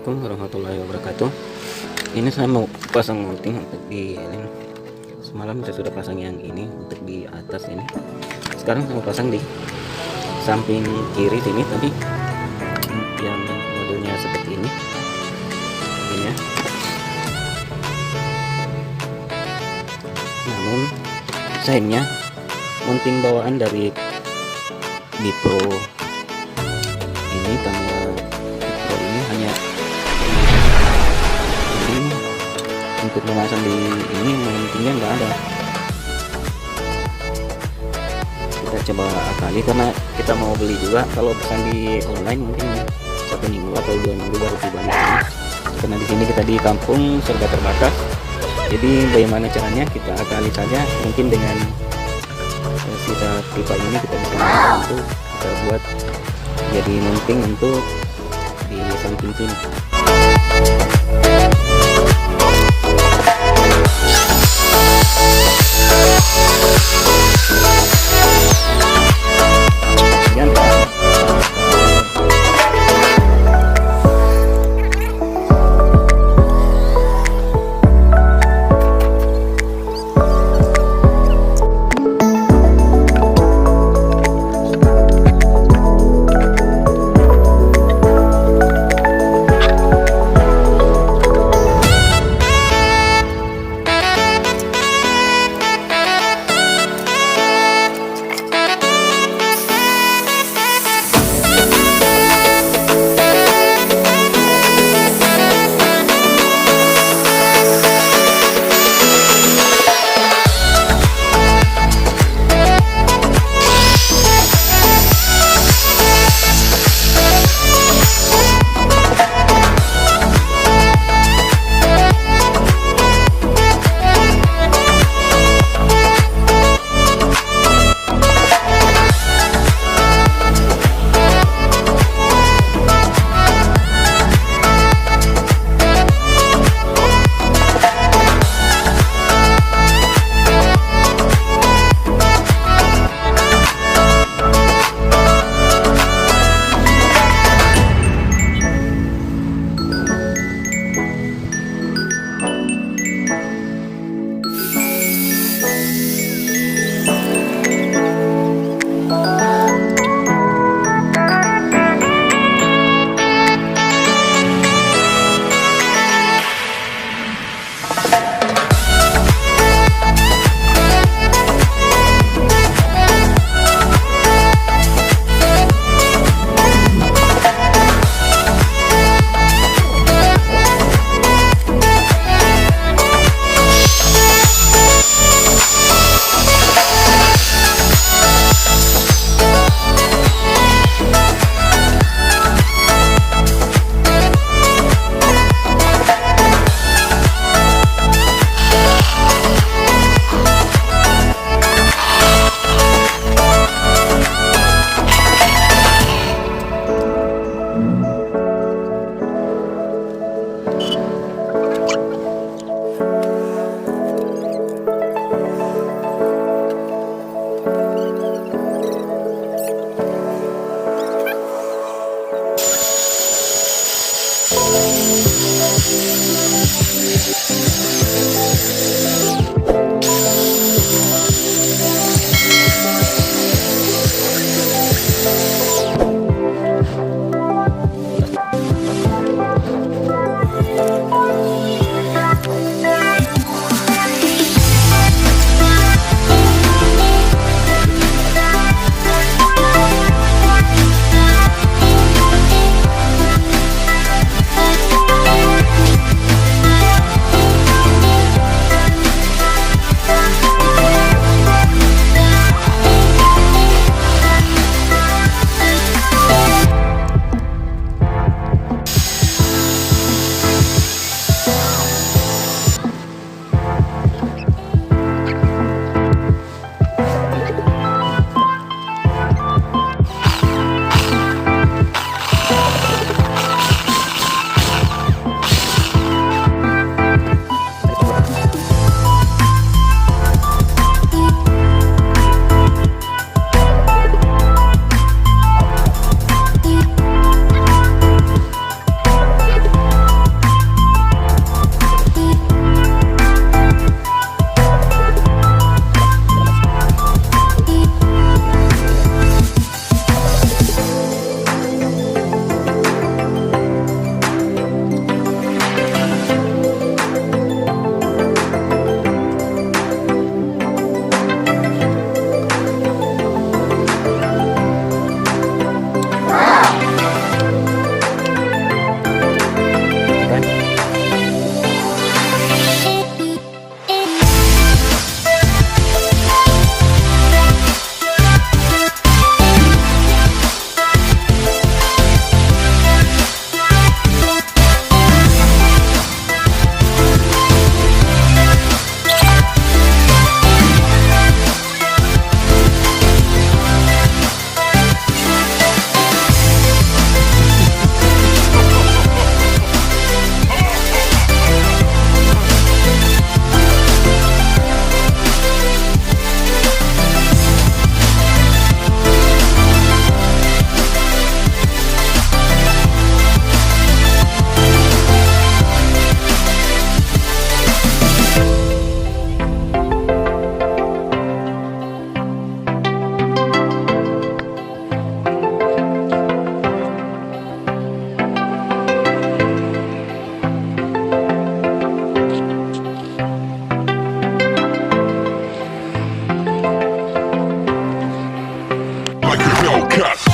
Assalamualaikum warahmatullahi wabarakatuh. Ini saya mau pasang mounting untuk di helm. Semalam saya sudah pasang yang ini untuk di atas ini. Sekarang saya mau pasang di samping kiri sini tadi, yang modelnya seperti ini. Ini ya. Namun sayangnya mounting bawaan dari B-PRO ini, kamera B-PRO ini hanya ini untuk memasang di ini, mountingnya nggak ada. Kita coba akali karena kita mau beli juga. Kalau pesan di online mungkin 1 minggu atau 2 minggu baru tiba di sini. Karena di sini kita di kampung serba terbatas. Jadi bagaimana caranya, kita akali saja. Mungkin dengan sisa pipa ini kita bisa untuk kita buat jadi mounting untuk di samping sini. cut.